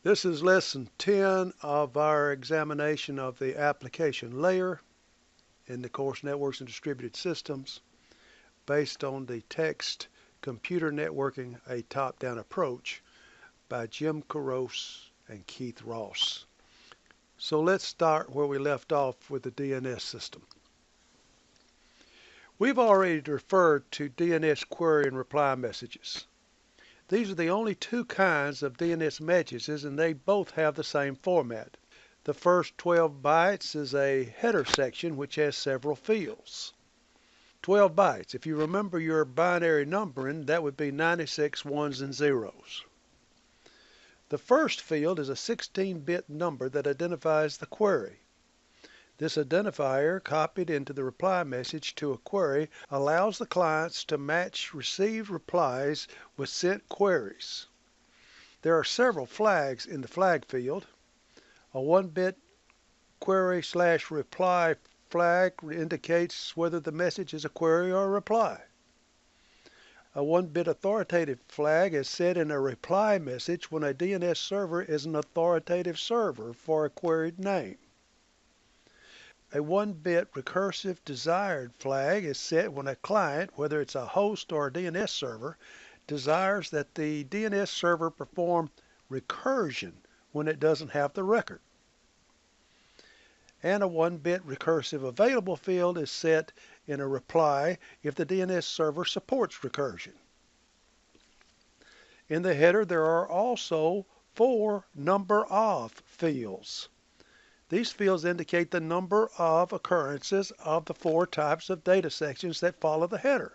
This is lesson 10 of our examination of the application layer in the course Networks and Distributed Systems based on the text Computer Networking, a Top-Down Approach by Jim Caros and Keith Ross. So let's start where we left off with the DNS system. We've already referred to DNS query and reply messages. These are the only two kinds of DNS messages, and they both have the same format. The first 12 bytes is a header section which has several fields. 12 bytes. If you remember your binary numbering, that would be 96 ones and zeros. The first field is a 16-bit number that identifies the query. This identifier, copied into the reply message to a query, allows the clients to match received replies with sent queries. There are several flags in the flag field. A 1-bit query/reply flag indicates whether the message is a query or a reply. A 1-bit authoritative flag is set in a reply message when a DNS server is an authoritative server for a queried name. A 1-bit recursive desired flag is set when a client, whether it's a host or a DNS server, desires that the DNS server perform recursion when it doesn't have the record. And a 1-bit recursive available field is set in a reply if the DNS server supports recursion. In the header, there are also 4 number of fields. These fields indicate the number of occurrences of the 4 types of data sections that follow the header.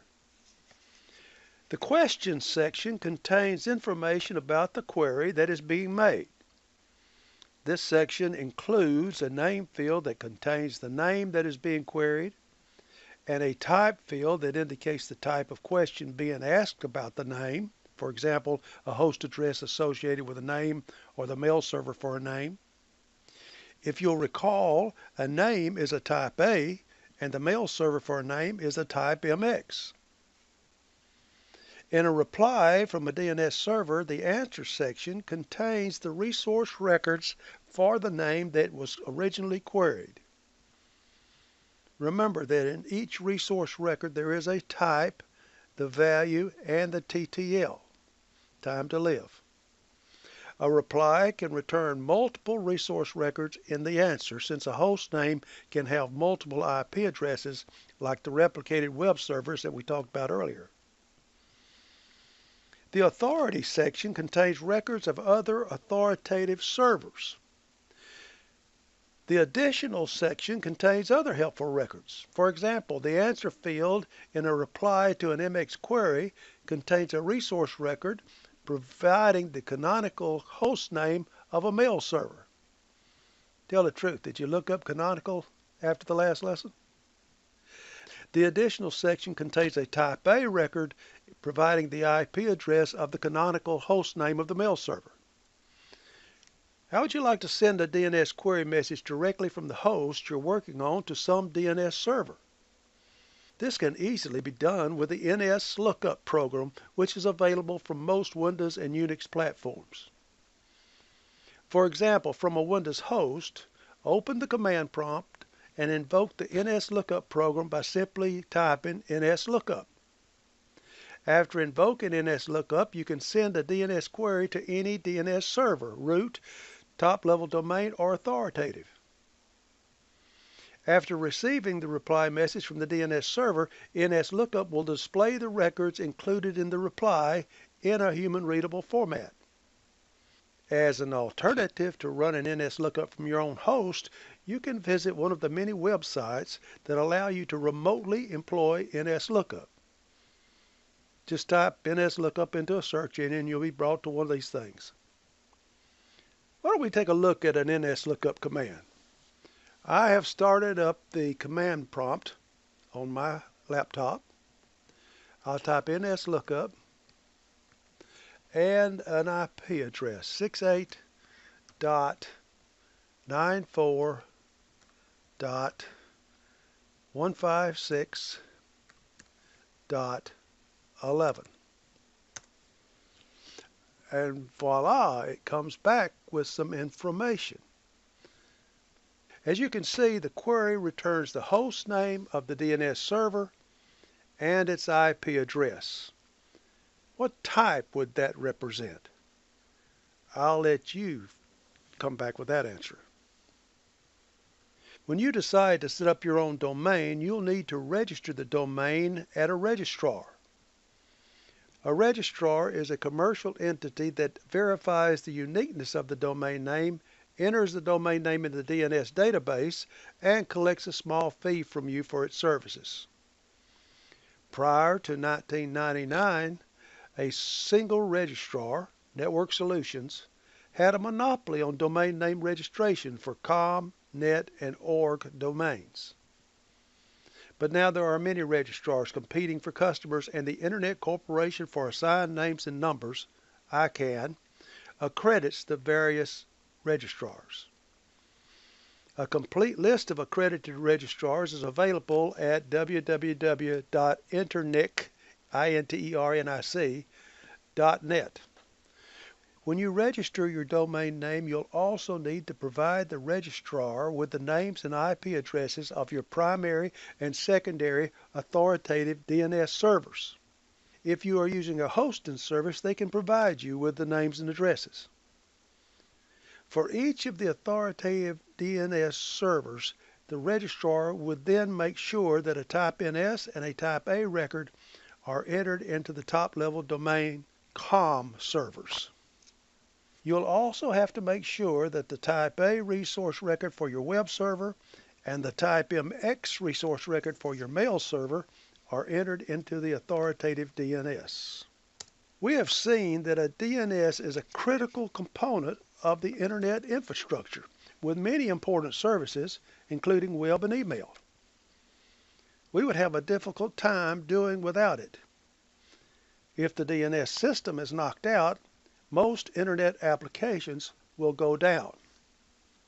The questions section contains information about the query that is being made. This section includes a name field that contains the name that is being queried, and a type field that indicates the type of question being asked about the name. For example, a host address associated with a name or the mail server for a name. If you'll recall, a name is a type A, and the mail server for a name is a type MX. In a reply from a DNS server, the answer section contains the resource records for the name that was originally queried. Remember that in each resource record there is a type, the value, and the TTL, time to live. A reply can return multiple resource records in the answer, since a host name can have multiple IP addresses like the replicated web servers that we talked about earlier. The authority section contains records of other authoritative servers. The additional section contains other helpful records. For example, the answer field in a reply to an MX query contains a resource record providing the canonical host name of a mail server. Tell the truth, did you look up canonical after the last lesson? The additional section contains a type A record providing the IP address of the canonical host name of the mail server. How would you like to send a DNS query message directly from the host you're working on to some DNS server? This can easily be done with the Nslookup program, which is available from most Windows and Unix platforms. For example, from a Windows host, open the command prompt and invoke the Nslookup program by simply typing Nslookup. After invoking Nslookup, you can send a DNS query to any DNS server, root, top-level domain, or authoritative. After receiving the reply message from the DNS server, Nslookup will display the records included in the reply in a human-readable format. As an alternative to running Nslookup from your own host, you can visit one of the many websites that allow you to remotely employ Nslookup. Just type Nslookup into a search engine and you'll be brought to one of these things. Why don't we take a look at an Nslookup command? I have started up the command prompt on my laptop. I'll type Nslookup and an IP address, 68.94.156.11. and voila, it comes back with some information. As you can see, the query returns the host name of the DNS server and its IP address. What type would that represent? I'll let you come back with that answer. When you decide to set up your own domain, you'll need to register the domain at a registrar. A registrar is a commercial entity that verifies the uniqueness of the domain name, enters the domain name into the DNS database, and collects a small fee from you for its services. Prior to 1999, a single registrar, Network Solutions, had a monopoly on domain name registration for .com, .net, and .org domains. But now there are many registrars competing for customers, and the Internet Corporation for Assigned Names and Numbers, ICANN, accredits the various registrars. A complete list of accredited registrars is available at www.internic.net. When you register your domain name, you'll also need to provide the registrar with the names and IP addresses of your primary and secondary authoritative DNS servers. If you are using a hosting service, they can provide you with the names and addresses. For each of the authoritative DNS servers, the registrar would then make sure that a type NS and a type A record are entered into the top-level domain COM servers. You'll also have to make sure that the type A resource record for your web server and the type MX resource record for your mail server are entered into the authoritative DNS. We have seen that a DNS is a critical component of the Internet infrastructure with many important services, including web and email. We would have a difficult time doing without it. If the DNS system is knocked out, most Internet applications will go down.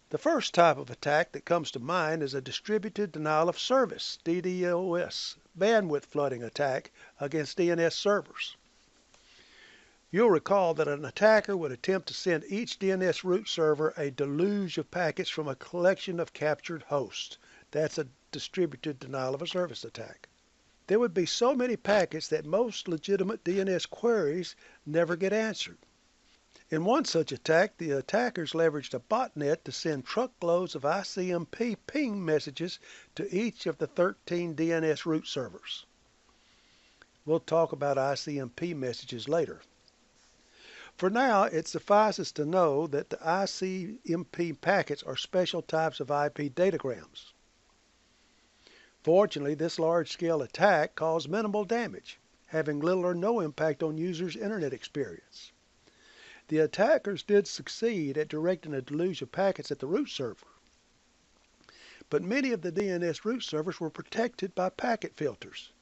The first type of attack that comes to mind is a distributed denial of service, DDoS, bandwidth flooding attack against DNS servers. You'll recall that an attacker would attempt to send each DNS root server a deluge of packets from a collection of captured hosts. That's a distributed denial of a service attack. There would be so many packets that most legitimate DNS queries never get answered. In one such attack, the attackers leveraged a botnet to send truckloads of ICMP ping messages to each of the 13 DNS root servers. We'll talk about ICMP messages later. For now, it suffices to know that the ICMP packets are special types of IP datagrams. Fortunately, this large-scale attack caused minimal damage, having little or no impact on users' Internet experience. The attackers did succeed at directing a deluge of packets at the root server, but many of the DNS root servers were protected by packet filters,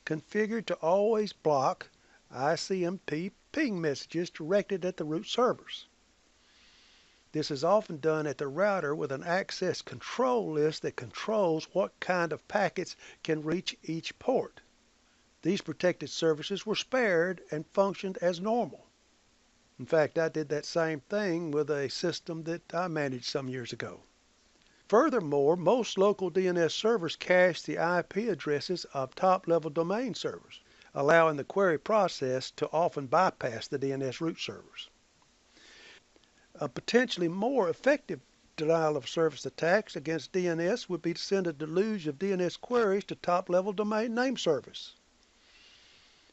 configured to always block ICMP ping messages directed at the root servers. This is often done at the router with an access control list that controls what kind of packets can reach each port. These protected services were spared and functioned as normal. In fact, I did that same thing with a system that I managed some years ago. Furthermore, most local DNS servers cache the IP addresses of top-level domain servers, allowing the query process to often bypass the DNS root servers. A potentially more effective denial of service attacks against DNS would be to send a deluge of DNS queries to top-level domain name service.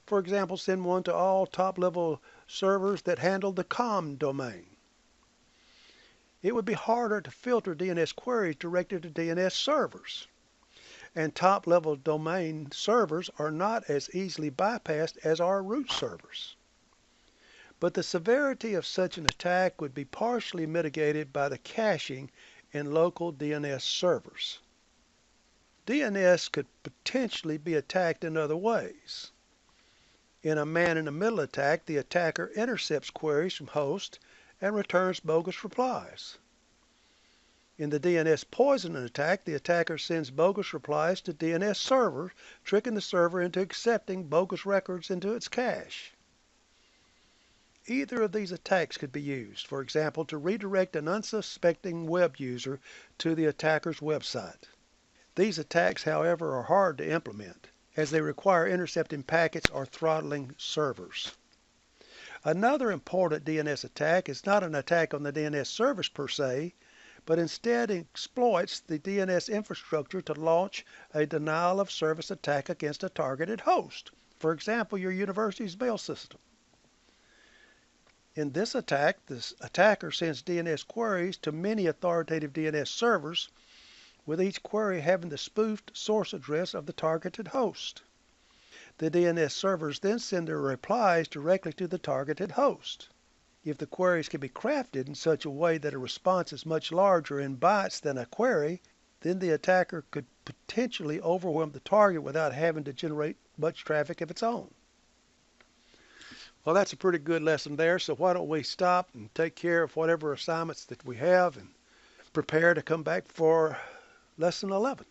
For example, send one to all top-level servers that handle the COM domain. It would be harder to filter DNS queries directed to DNS servers, and top-level domain servers are not as easily bypassed as are root servers. But the severity of such an attack would be partially mitigated by the caching in local DNS servers. DNS could potentially be attacked in other ways. In a man-in-the-middle attack, the attacker intercepts queries from hosts and returns bogus replies. In the DNS poisoning attack, the attacker sends bogus replies to DNS servers, tricking the server into accepting bogus records into its cache. Either of these attacks could be used, for example, to redirect an unsuspecting web user to the attacker's website. These attacks, however, are hard to implement, as they require intercepting packets or throttling servers. Another important DNS attack is not an attack on the DNS service per se, but instead exploits the DNS infrastructure to launch a denial of service attack against a targeted host, for example, your university's mail system. In this attack, the attacker sends DNS queries to many authoritative DNS servers, with each query having the spoofed source address of the targeted host. The DNS servers then send their replies directly to the targeted host. If the queries can be crafted in such a way that a response is much larger in bytes than a query, then the attacker could potentially overwhelm the target without having to generate much traffic of its own. Well, that's a pretty good lesson there, so why don't we stop and take care of whatever assignments that we have and prepare to come back for lesson 11.